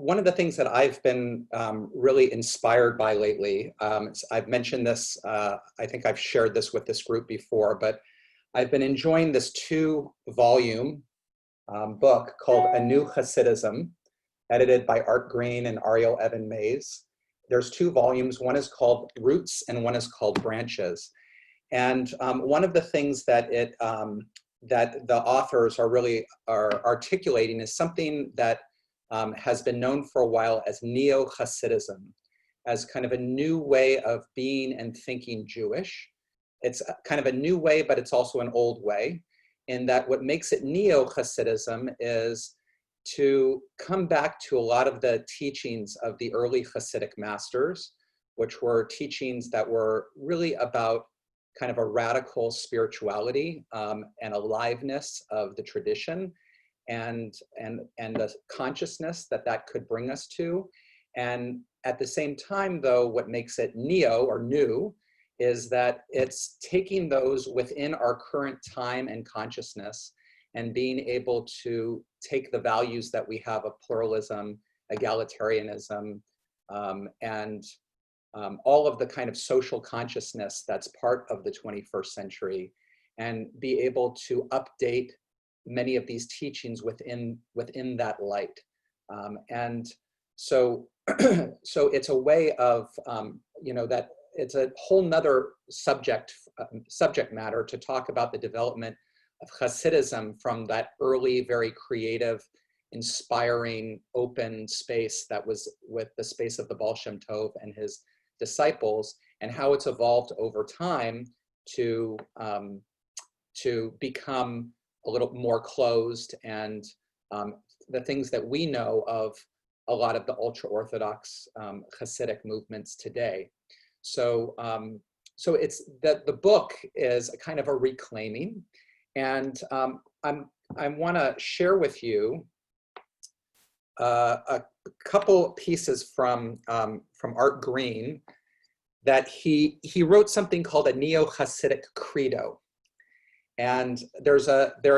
one of the things that I've been really inspired by lately, I've mentioned this, I think I've shared this with this group before, but I've been enjoying this 2-volume book called A New Hasidism, edited by Art Green and Ariel Evan Mays. There's 2 volumes. One is called Roots and one is called Branches. And one of the things that that the authors are articulating is something that has been known for a while as Neo-Hasidism, as kind of a new way of being and thinking Jewish. It's kind of a new way, but it's also an old way, in that what makes it Neo-Hasidism is to come back to a lot of the teachings of the early Hasidic masters, which were teachings that were really about kind of a radical spirituality and aliveness of the tradition and the consciousness that could bring us to. And at the same time, though, what makes it neo or new is that it's taking those within our current time and consciousness and being able to take the values that we have of pluralism, egalitarianism, and all of the kind of social consciousness that's part of the 21st century, and be able to update many of these teachings within that light. And so it's a way of, that it's a whole nother subject matter to talk about the development of Hasidism from that early, very creative, inspiring, open space that was with the space of the Baal Shem Tov and his disciples, and how it's evolved over time to become a little more closed, and the things that we know of a lot of the ultra-Orthodox Hasidic movements today. So it's that the book is a kind of a reclaiming, and I want to share with you a couple pieces from Art Green, that he wrote something called a Neo-Hasidic Credo. And there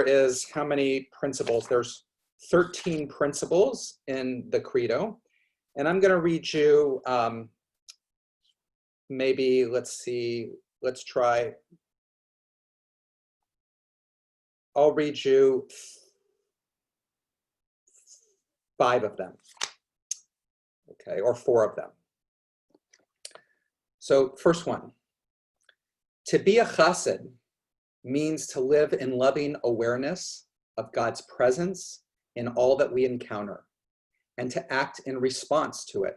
is how many principles? There's 13 principles in the Credo. And I'm going to read you, maybe, let's try. I'll read you 5 of them, okay, or 4 of them. So first one, to be a chassid means to live in loving awareness of God's presence in all that we encounter, and to act in response to it.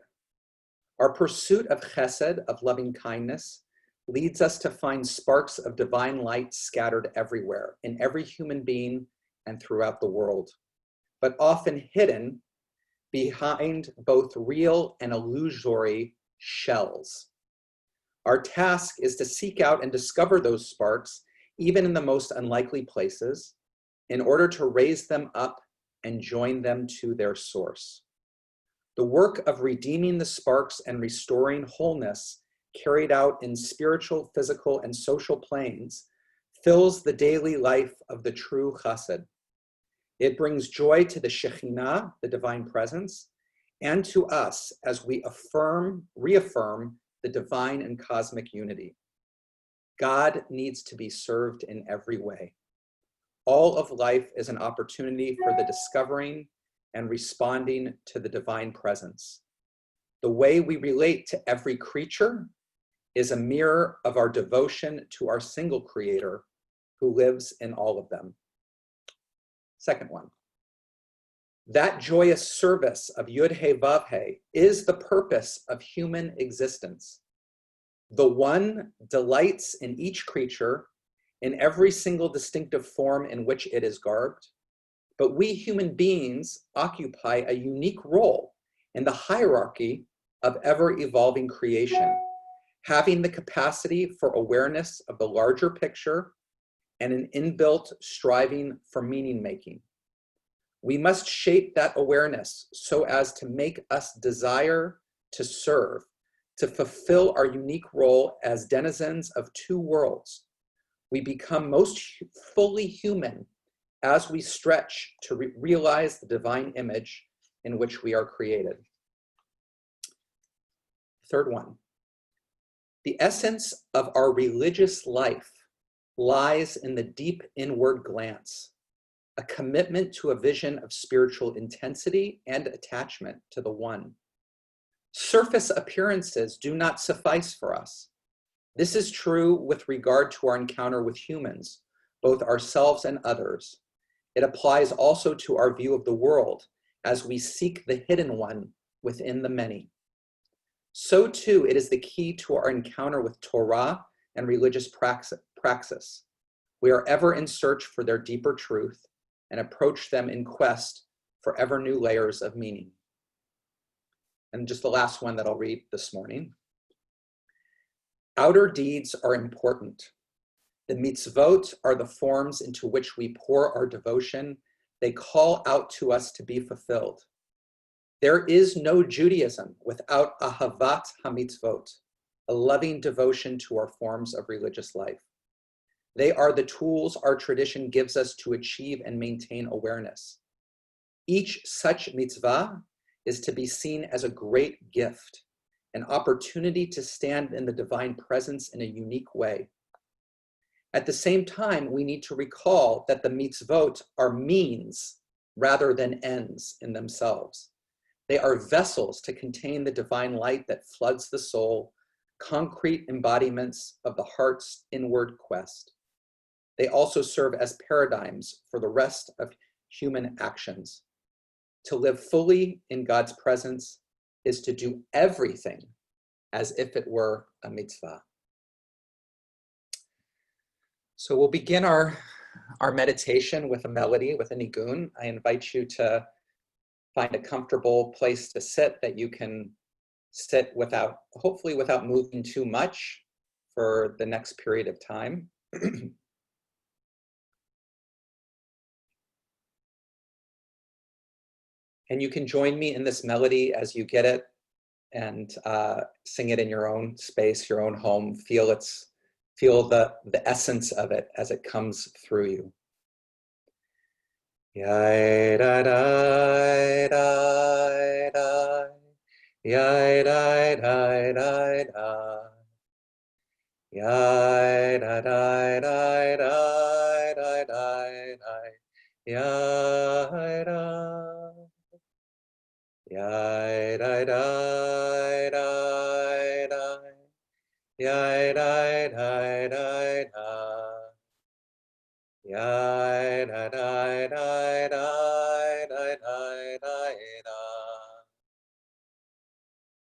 Our pursuit of chesed, of loving kindness, leads us to find sparks of divine light scattered everywhere, in every human being and throughout the world, but often hidden behind both real and illusory shells. Our task is to seek out and discover those sparks, even in the most unlikely places, in order to raise them up and join them to their source. The work of redeeming the sparks and restoring wholeness carried out in spiritual, physical, and social planes fills the daily life of the true chassid. It brings joy to the Shekhinah, the divine presence, and to us as we reaffirm the divine and cosmic unity. God needs to be served in every way. All of life is an opportunity for the discovering and responding to the divine presence. The way we relate to every creature is a mirror of our devotion to our single creator who lives in all of them. Second one, that joyous service of Yud He Vav He is the purpose of human existence. The one delights in each creature, in every single distinctive form in which it is garbed, but we human beings occupy a unique role in the hierarchy of ever-evolving creation, having the capacity for awareness of the larger picture and an inbuilt striving for meaning-making. We must shape that awareness so as to make us desire to serve, to fulfill our unique role as denizens of 2 worlds. We become most fully human as we stretch to realize the divine image in which we are created. Third one, the essence of our religious life lies in the deep inward glance, a commitment to a vision of spiritual intensity and attachment to the one. Surface appearances do not suffice for us. This is true with regard to our encounter with humans, both ourselves and others. It applies also to our view of the world as we seek the hidden one within the many. So too, it is the key to our encounter with Torah and religious praxis. We are ever in search for their deeper truth and approach them in quest for ever new layers of meaning. And just the last one that I'll read this morning. Outer deeds are important. The mitzvot are the forms into which we pour our devotion. They call out to us to be fulfilled. There is no Judaism without ahavat hamitzvot, a loving devotion to our forms of religious life. They are the tools our tradition gives us to achieve and maintain awareness. Each such mitzvah is to be seen as a great gift, an opportunity to stand in the divine presence in a unique way. At the same time, we need to recall that the mitzvot are means rather than ends in themselves. They are vessels to contain the divine light that floods the soul, concrete embodiments of the heart's inward quest. They also serve as paradigms for the rest of human actions. To live fully in God's presence is to do everything as if it were a mitzvah. So we'll begin our meditation with a melody, with a nigun. I invite you to find a comfortable place to sit that you can sit without, hopefully without moving too much for the next period of time. And you can join me in this melody as you get it and sing it in your own space, your own home. Feel the essence of it as it comes through you. Yai da da da da, yai da da da da, yai da da da da da da, yai da. Yai da da da da, yai da da da da, yai da da da da da da da,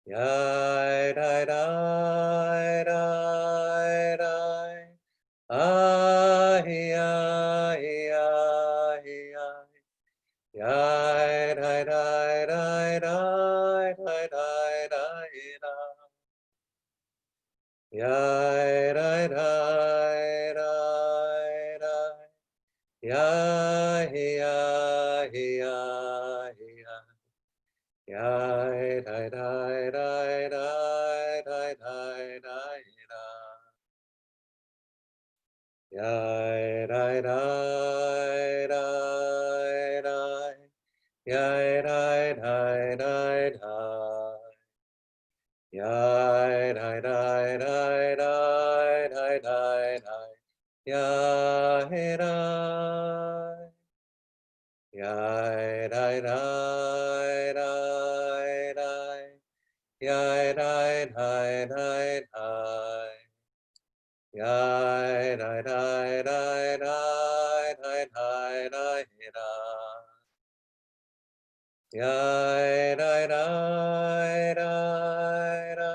yai da da da da, ah yeah yeah yeah. Yai da da da da da da da. Yai da da da da. Yai ya ya ya. Yai da da da da da da da. Yai da da da da. Yai da da da da. Yai da da da da da da da. Yai da. Yai da da da da. Yai da da da da. Yai da da da da da da da. Yai da da da da,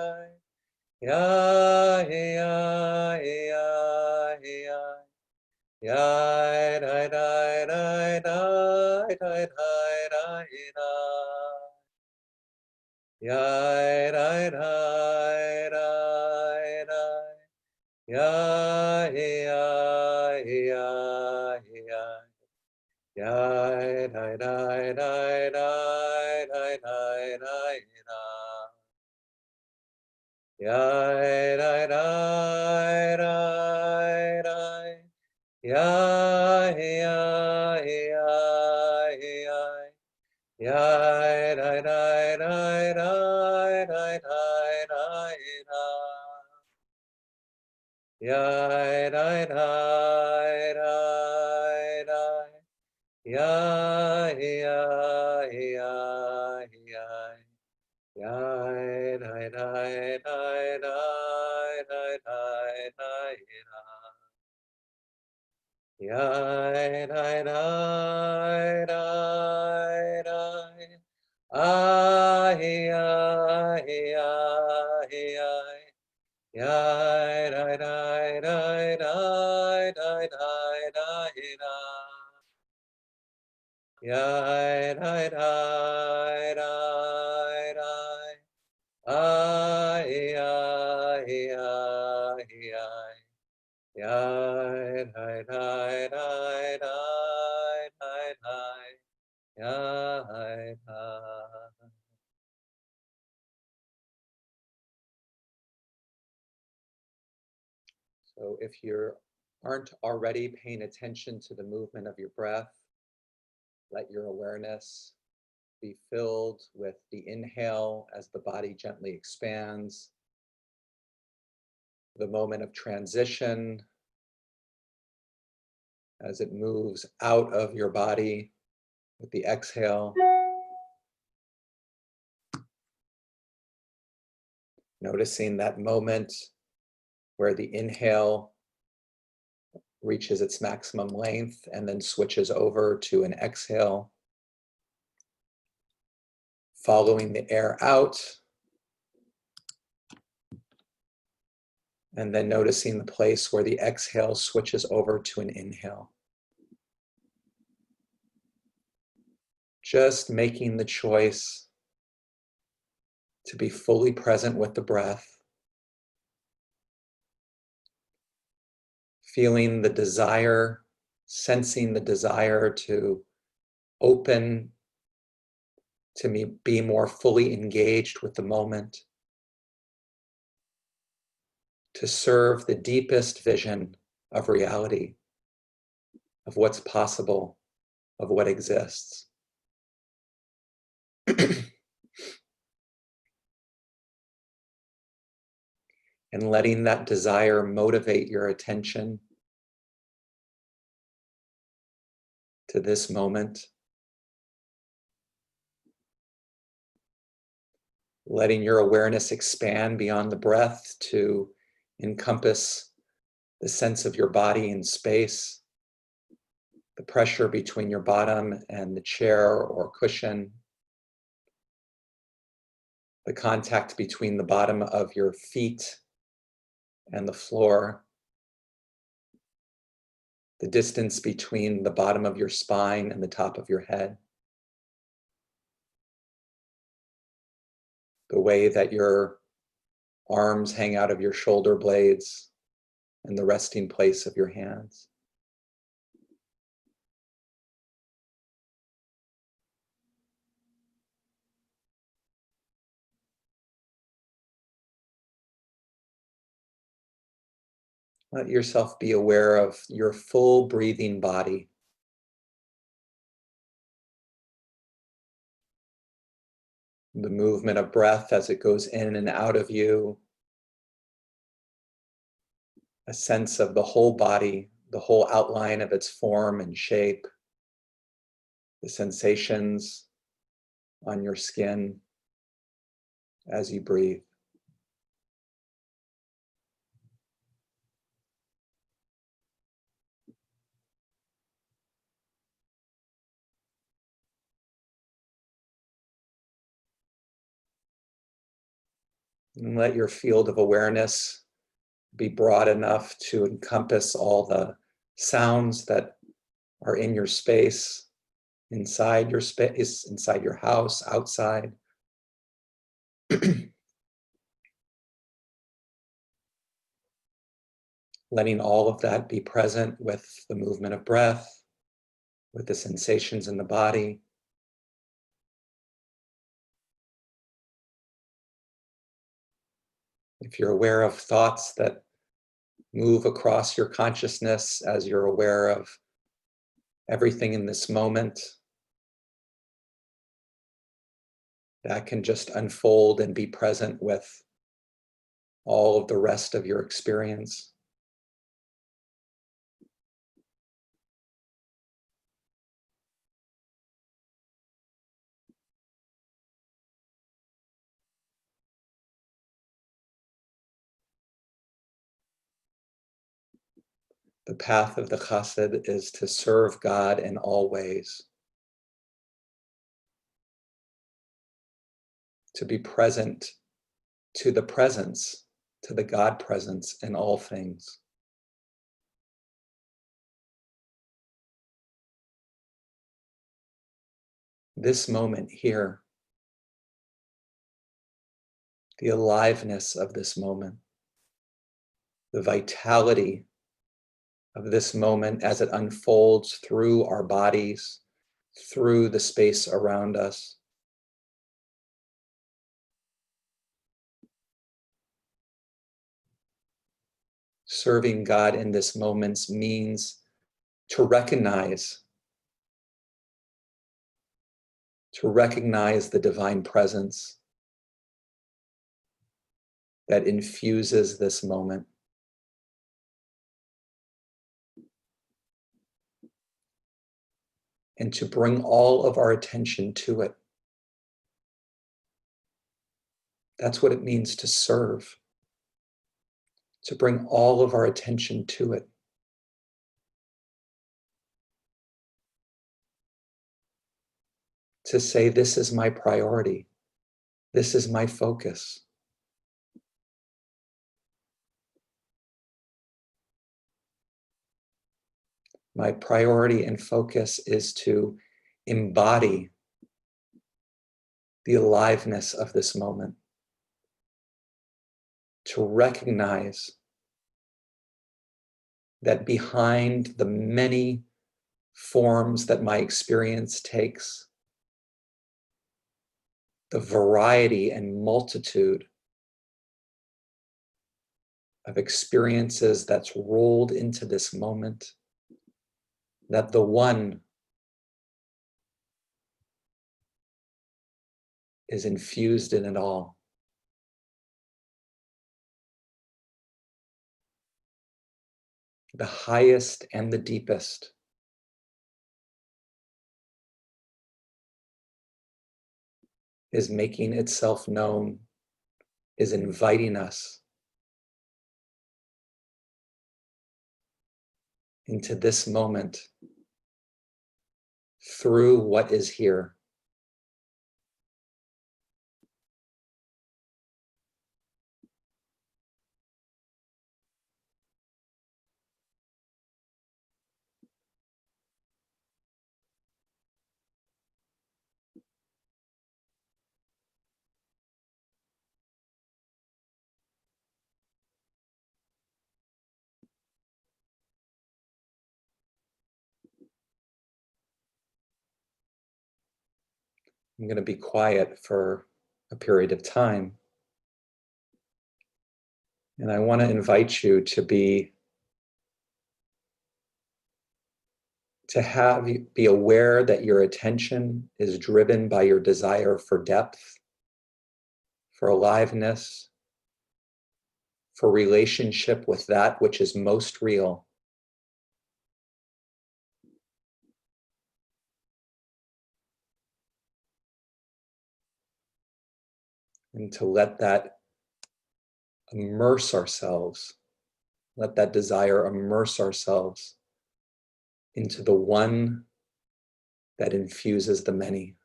ya ya ya ya, yai da da da da da da da, yai da da da da, ya ya ya ya. Yai da da da da da da da. Yai da da da da. Yai ya ya ya. Yai So if you aren't already paying attention to the movement of your breath, let your awareness be filled with the inhale as the body gently expands, the moment of transition as it moves out of your body with the exhale. Noticing that moment where the inhale reaches its maximum length and then switches over to an exhale. Following the air out, and then noticing the place where the exhale switches over to an inhale. Just making the choice to be fully present with the breath, feeling the desire, sensing the desire to open, to be more fully engaged with the moment, to serve the deepest vision of reality, of what's possible, of what exists. And letting that desire motivate your attention to this moment. Letting your awareness expand beyond the breath to encompass the sense of your body in space, the pressure between your bottom and the chair or cushion, the contact between the bottom of your feet and the floor, the distance between the bottom of your spine and the top of your head, the way that your arms hang out of your shoulder blades and the resting place of your hands. Let yourself be aware of your full breathing body. The movement of breath as it goes in and out of you. A sense of the whole body, the whole outline of its form and shape. The sensations on your skin as you breathe. And let your field of awareness be broad enough to encompass all the sounds that are in your space, inside your space, inside your house, outside. Letting all of that be present with the movement of breath, with the sensations in the body. If you're aware of thoughts that move across your consciousness as you're aware of everything in this moment, that can just unfold and be present with all of the rest of your experience. The path of the chassid is to serve God in all ways, to be present to the presence, to the God presence in all things. This moment here, the aliveness of this moment, the vitality of this moment as it unfolds through our bodies, through the space around us. Serving God in this moment means to recognize the divine presence that infuses this moment. And to bring all of our attention to it. That's what it means to serve. To bring all of our attention to it. To say, this is my priority. This is my focus. My priority and focus is to embody the aliveness of this moment. To recognize that behind the many forms that my experience takes, the variety and multitude of experiences that's rolled into this moment, that the one is infused in it all. The highest and the deepest is making itself known, is inviting us into this moment through what is here. I'm going to be quiet for a period of time. And I want to invite you to be aware that your attention is driven by your desire for depth, for aliveness, for relationship with that which is most real. And to let that immerse ourselves, let that desire immerse ourselves into the one that infuses the many.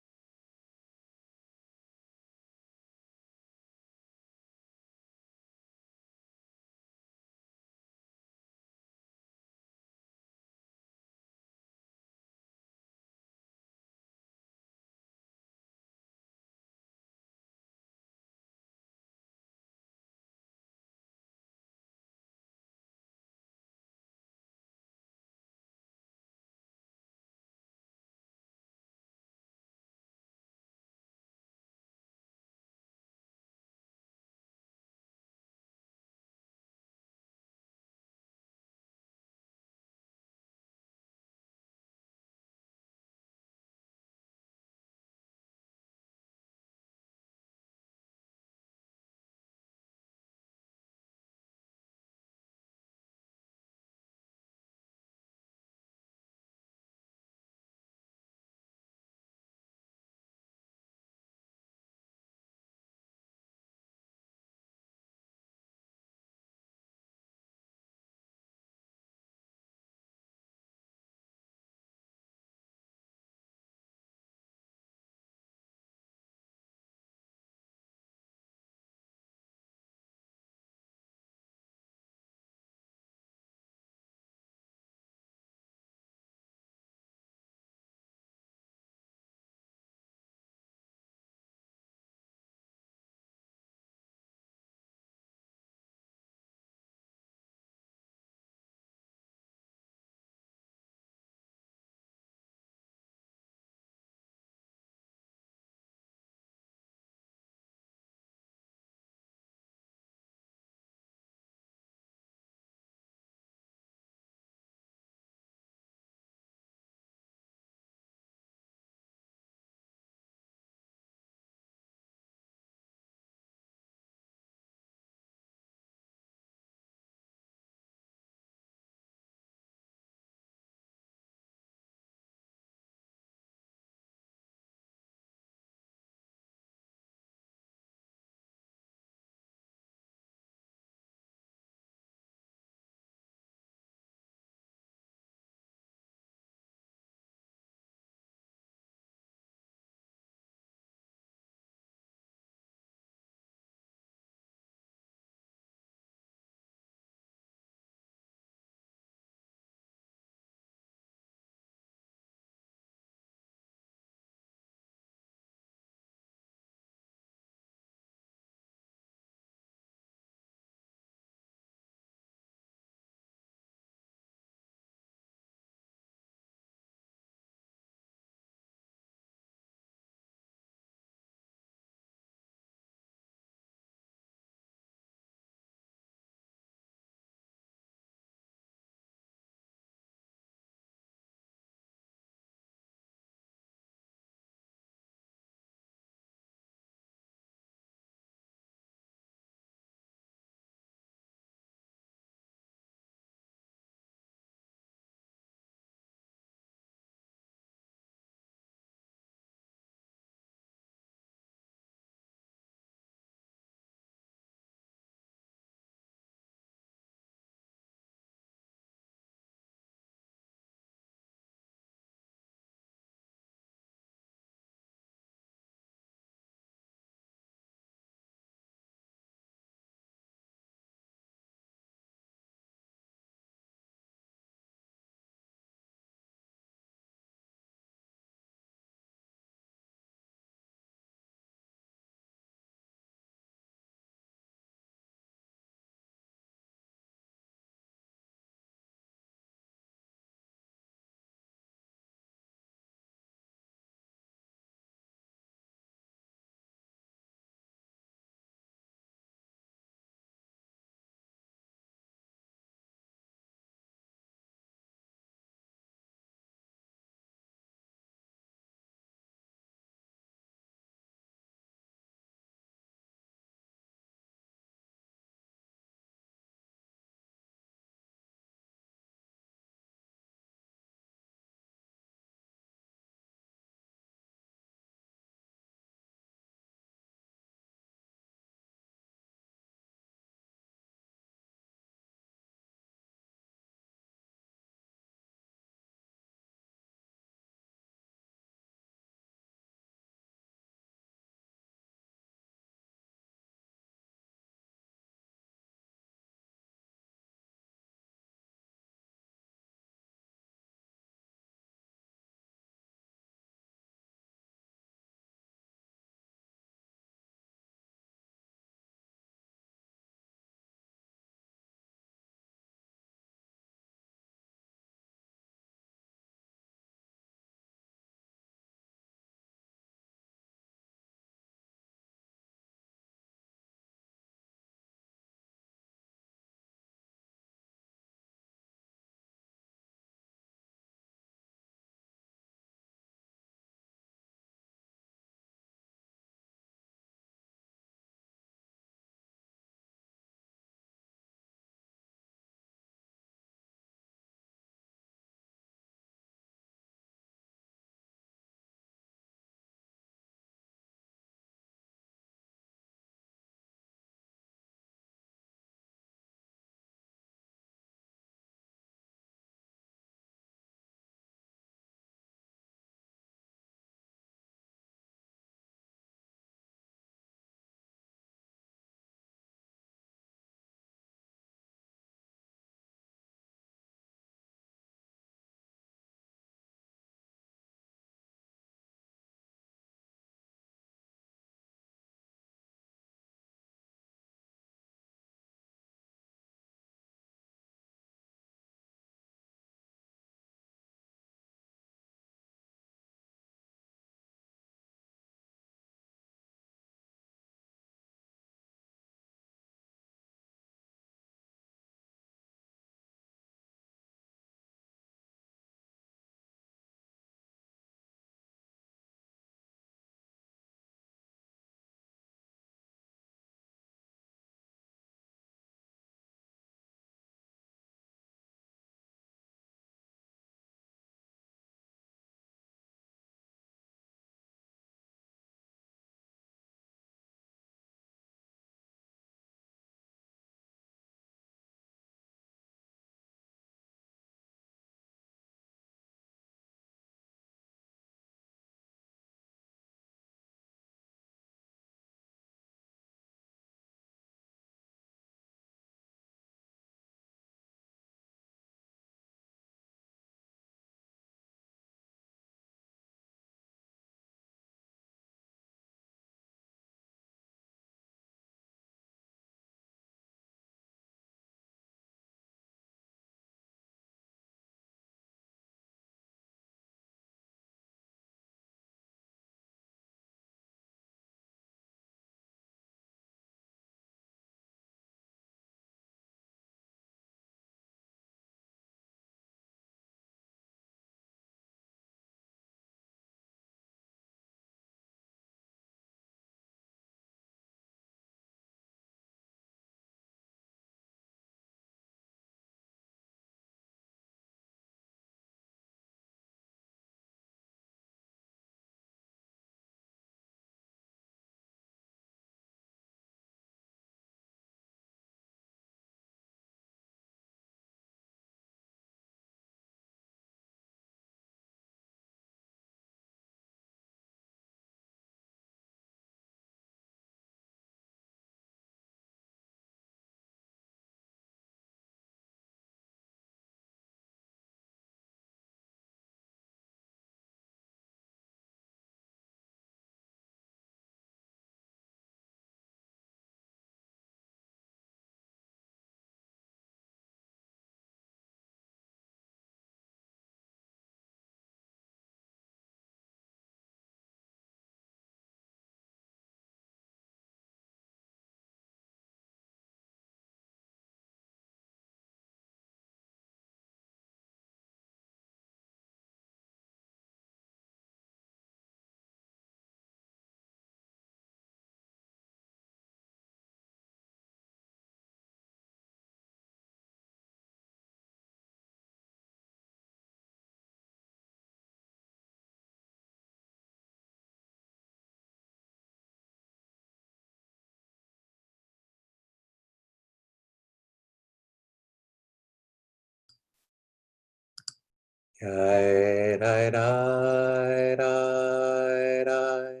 Yai dai dai dai dai.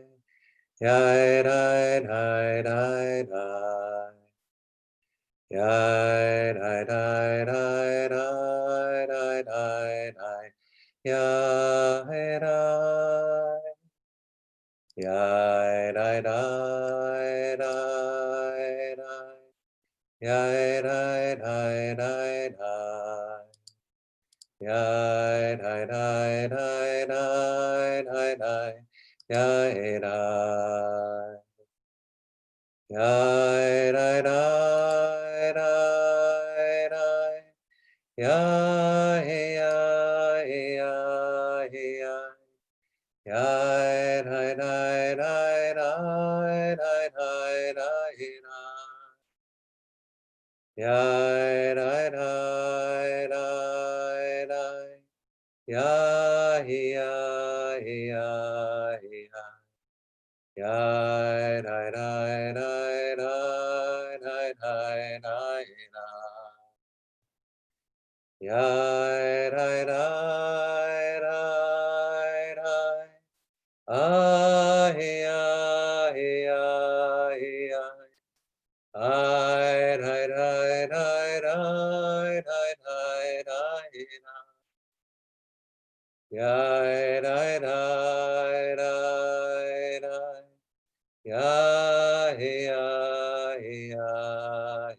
Yai dai dai dai dai. Yai dai dai dai dai dai dai dai. Yai dai. Yai dai dai dai dai. Yai dai dai dai dai. Yai dai dai dai dai dai dai. Yai dai. Yai dai dai dai dai. Yai yai yai yai. Yai dai dai dai dai dai dai dai dai. Yai dai dai dai dai. Yai yai yai yai. Yai dai dai dai dai dai dai dai dai. Yai dai dai dai dai. Ai ai ai ai. Ai dai dai dai dai dai dai dai dai. Yai dai dai dai dai. Yai yai yai yai.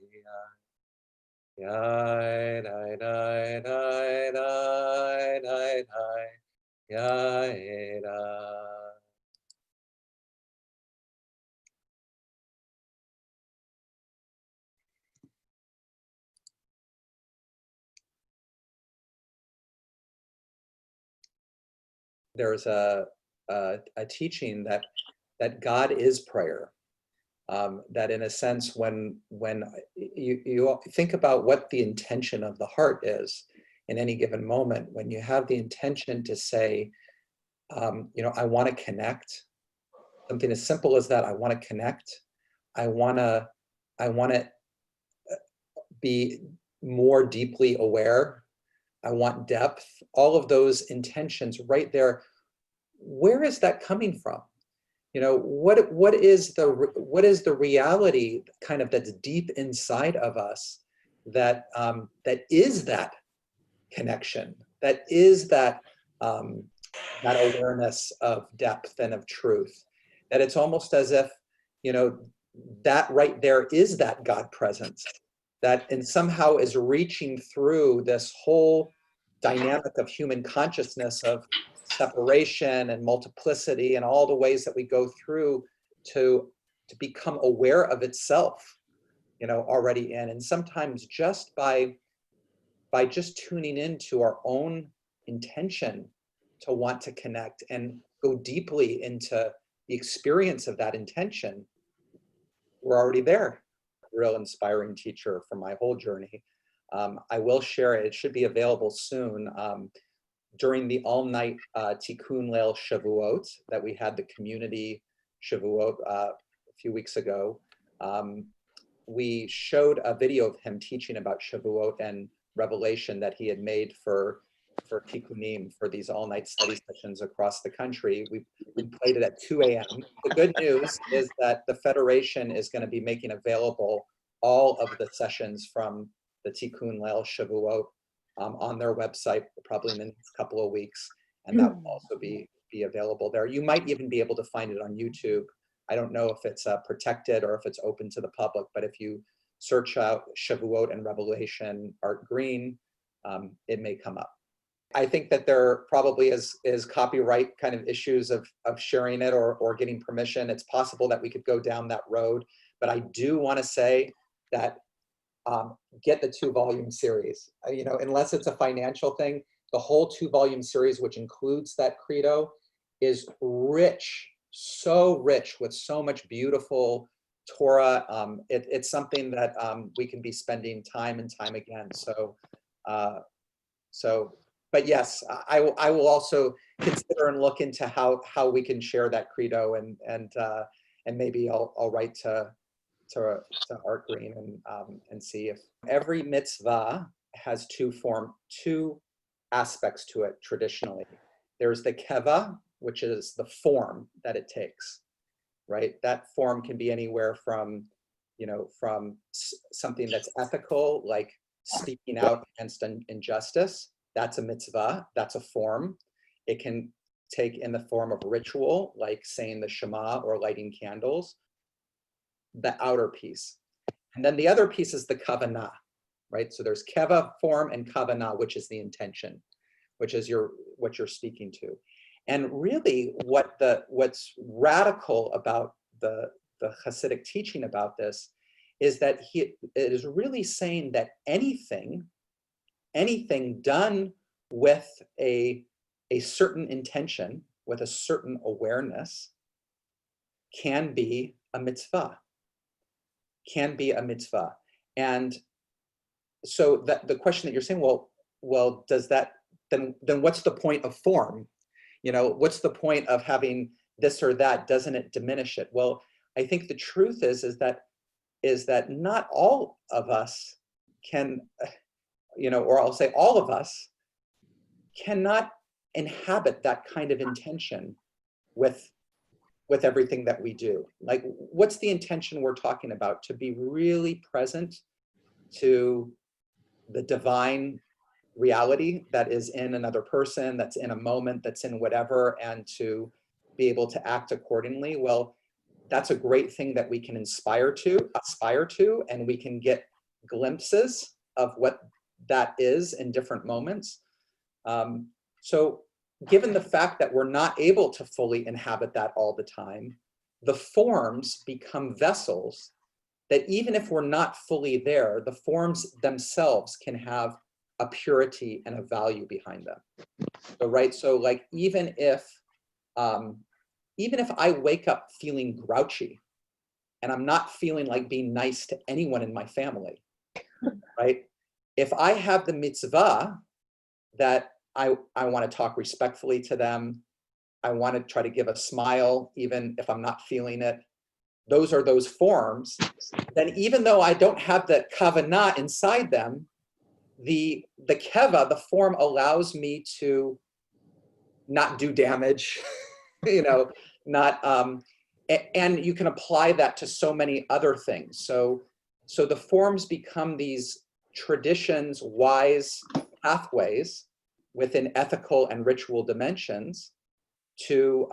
Yai dai dai dai dai dai dai. Yai dai. There's a teaching that God is prayer. That in a sense, when you think about what the intention of the heart is in any given moment, when you have the intention to say, I want to connect, something as simple as that, I want to connect, I want to, I want to be more deeply aware, I want depth, all of those intentions right there. Where is that coming from? What is the reality kind of that's deep inside of us that is that connection, that is that awareness of depth and of truth, that it's almost as if you know that right there is that God presence that and somehow is reaching through this whole dynamic of human consciousness of separation and multiplicity and all the ways that we go through to to become aware of itself, already in. And sometimes just by just tuning into our own intention to want to connect and go deeply into the experience of that intention, we're already there. Real inspiring teacher for my whole journey. I will share it. It should be available soon. During the all-night Tikkun Leil Shavuot that we had the community Shavuot a few weeks ago, we showed a video of him teaching about Shavuot and Revelation that he had made for Tikkunim, for these all-night study sessions across the country. We played it at 2 a.m. The good news is that the Federation is going to be making available all of the sessions from the Tikkun Leil Shavuot on their website, probably in the next couple of weeks, and that will also be available there. You might even be able to find it on YouTube. I don't know if it's protected or if it's open to the public, but if you search out Shavuot and Revelation Art Green, it may come up. I think that there probably is copyright kind of issues of sharing it or getting permission. It's possible that we could go down that road, but I do want to say that get the 2-volume series. Unless it's a financial thing, the whole 2-volume series, which includes that credo, is rich, so rich with so much beautiful Torah. It's something that we can be spending time and time again. But yes, I will also consider and look into how we can share that credo, and maybe I'll write to Art Green and see if every mitzvah has two aspects to it traditionally. There's the keva, which is the form that it takes, right? That form can be anywhere from, from something that's ethical, like speaking out against injustice. That's a mitzvah, that's a form. It can take in the form of ritual, like saying the Shema or lighting candles, the outer piece. And then the other piece is the kavanah, right? So there's keva form and kavanah, which is the intention, which is what you're speaking to. And really what's radical about the Hasidic teaching about this is that it is really saying that anything done with a certain intention, with a certain awareness, can be a mitzvah. And so that the question that you're saying, well, does that, then what's the point of form? What's the point of having this or that? Doesn't it diminish it? Well, I think the truth is that not all of us can, or I'll say all of us cannot inhabit that kind of intention with everything that we do. Like, what's the intention we're talking about? To be really present to the divine reality that is in another person, that's in a moment, that's in whatever, and to be able to act accordingly. Well, that's a great thing that we can aspire to, and we can get glimpses of what that is in different moments. So given the fact that we're not able to fully inhabit that all the time, the forms become vessels that even if we're not fully there, the forms themselves can have a purity and a value behind them. So, right, so like even if I wake up feeling grouchy and I'm not feeling like being nice to anyone in my family, right? If I have the mitzvah that I want to talk respectfully to them, I want to try to give a smile even if I'm not feeling it, those are those forms, then even though I don't have the kavanah inside them, the keva, the form, allows me to not do damage, and you can apply that to so many other things. So the forms become these traditions, wise pathways within ethical and ritual dimensions to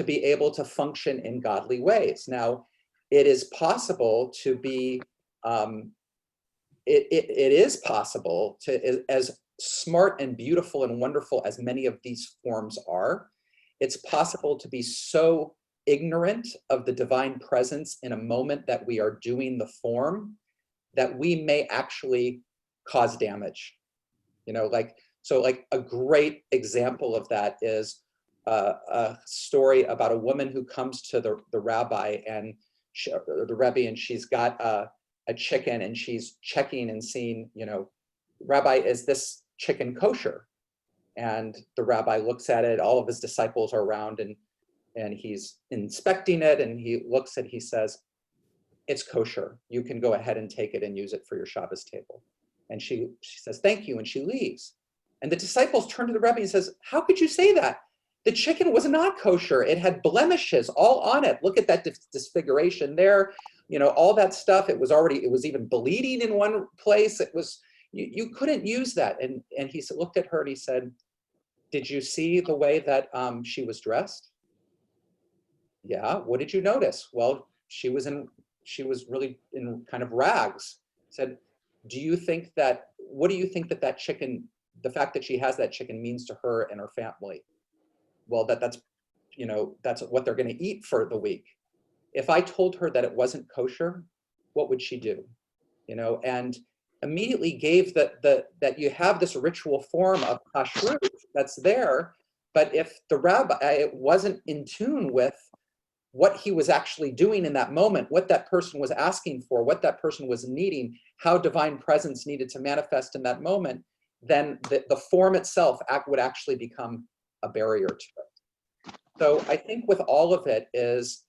be able to function in godly ways. Now, it is possible to be, it is possible to, as smart and beautiful and wonderful as many of these forms are, it's possible to be so ignorant of the divine presence in a moment that we are doing the form that we may actually cause damage. So like a great example of that is a story about a woman who comes to the rabbi and the Rebbe, and she's got a chicken, and she's checking and seeing, Rabbi, is this chicken kosher? And the rabbi looks at it, all of his disciples are around, and he's inspecting it, and he looks at, he says, it's kosher. You can go ahead and take it and use it for your Shabbos table. And she says, thank you, and she leaves. And the disciples turn to the Rebbe and says, how could you say that? The chicken was not kosher. It had blemishes all on it. Look at that disfiguration there. All that stuff. It was even bleeding in one place. It was, you couldn't use that. And he looked at her and he said, did you see the way that she was dressed? Yeah. What did you notice? Well, she was really in kind of rags. He said, what do you think that chicken, the fact that she has that chicken, means to her and her family? Well, that's what they're going to eat for the week. If I told her that it wasn't kosher, what would she do? And immediately gave that you have this ritual form of kashrut that's there, but if the rabbi wasn't in tune with what he was actually doing in that moment, what that person was asking for, what that person was needing, how divine presence needed to manifest in that moment, then the form itself would actually become a barrier to it. So I think with all of it is,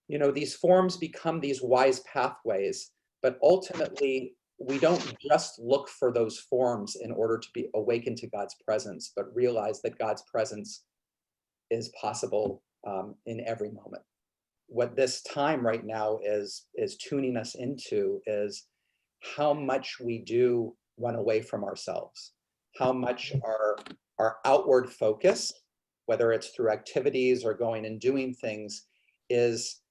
these forms become these wise pathways, but ultimately we don't just look for those forms in order to be awakened to God's presence, but realize that God's presence is possible in every moment. What this time right now is tuning us into is how much we do run away from ourselves, how much our outward focus, whether it's through activities or going and doing things, is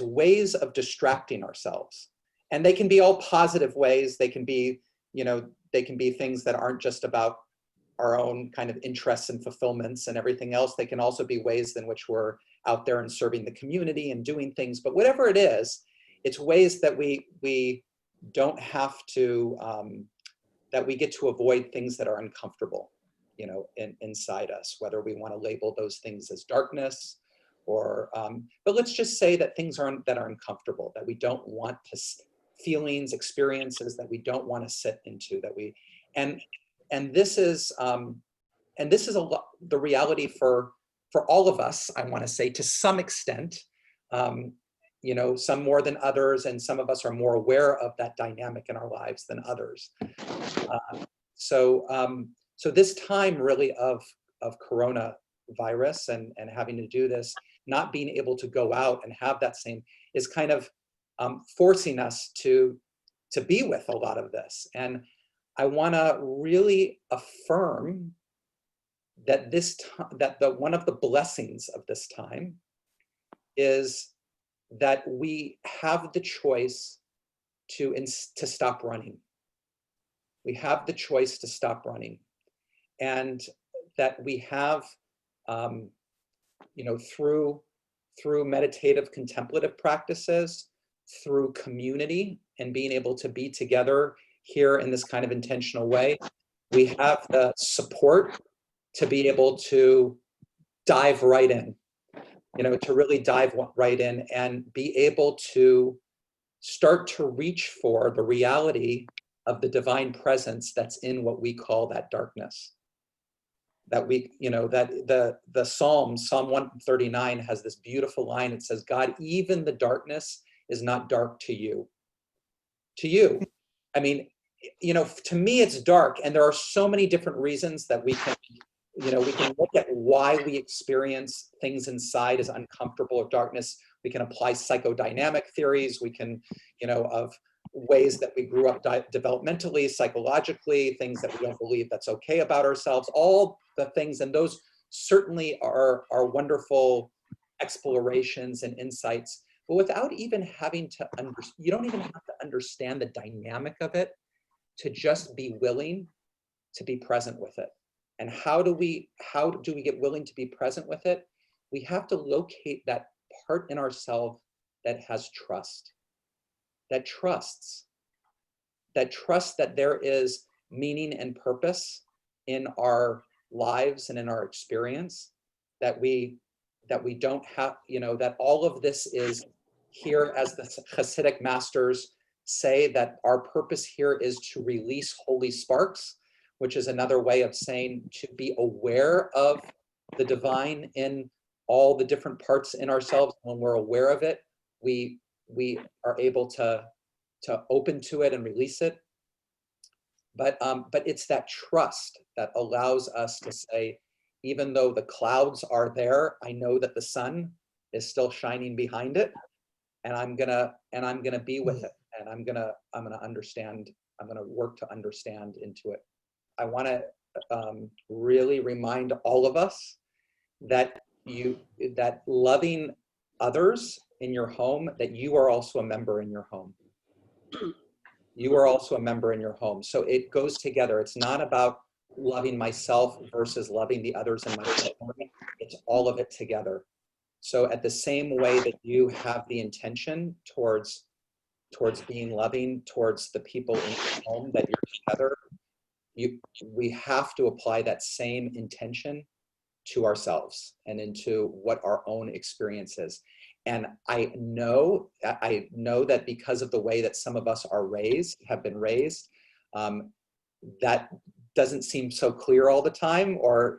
ways of distracting ourselves. And they can be all positive ways. They can be, they can be things that aren't just about our own kind of interests and fulfillments and everything else. They can also be ways in which we're out there and serving the community and doing things. But whatever it is, it's ways that we don't have to, that we get to avoid things that are uncomfortable, inside us, whether we want to label those things as darkness or, but let's just say that things that are uncomfortable, that we don't want to, feelings, experiences that we don't want to sit into, that we, and this is a lot, the reality for all of us, I want to say, to some extent, some more than others, and some of us are more aware of that dynamic in our lives than others. So this time really of coronavirus and having to do this, not being able to go out and have that same, is kind of forcing us to be with a lot of this. And I want to really affirm that one of the blessings of this time is that we have the choice to stop running. We have the choice to stop running, and that we have, through meditative contemplative practices, through community and being able to be together here in this kind of intentional way, we have the support to be able to dive right in, to really dive right in and be able to start to reach for the reality of the divine presence that's in what we call that darkness. That we, that the Psalm 139 has this beautiful line. It says, God, even the darkness is not dark to you. To you. I mean, to me it's dark, and there are so many different reasons that we can, we can look at why we experience things inside as uncomfortable or darkness. We can apply psychodynamic theories. We can, of ways that we grew up developmentally, psychologically, things that we don't believe that's okay about ourselves, all the things, and those certainly are wonderful explorations and insights. But without even having to you don't even have to understand the dynamic of it to just be willing to be present with it. And how do we get willing to be present with it? We have to locate that part in ourselves that has trust, that trusts that there is meaning and purpose in our lives and in our experience, that we don't have, that all of this is here, as the Hasidic masters say, that our purpose here is to release holy sparks, which is another way of saying to be aware of the divine in all the different parts in ourselves. When we're aware of it, we are able to open to it and release it. But it's that trust that allows us to say, even though the clouds are there, I know that the sun is still shining behind it, and I'm gonna be with it, and I'm gonna understand. I'm gonna work to understand into it. I want to really remind all of us that loving others in your home, that you are also a member in your home. You are also a member in your home. So it goes together. It's not about loving myself versus loving the others in my family. It's all of it together. So at the same way that you have the intention towards being loving towards the people in your home that you're together, we have to apply that same intention to ourselves and into what our own experience is. And I know that because of the way that some of us have been raised, that doesn't seem so clear all the time. Or,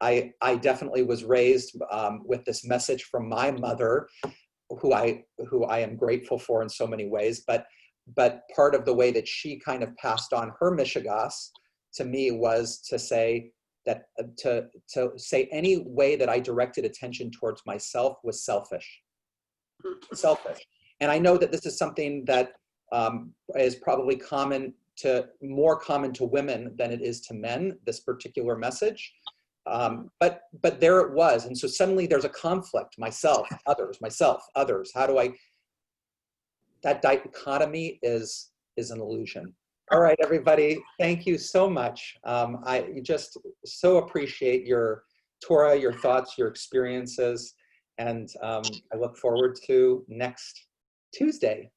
I definitely was raised with this message from my mother, who I am grateful for in so many ways. But but part of the way that she kind of passed on her mishigas to me was to say that to say any way that I directed attention towards myself was selfish. And I know that this is something that is probably more common to women than it is to men, this particular message. But there it was. And so suddenly there's a conflict, myself, others. How do I, that dichotomy is an illusion. All right, everybody, thank you so much. I just so appreciate your Torah, your thoughts, your experiences, and I look forward to next Tuesday.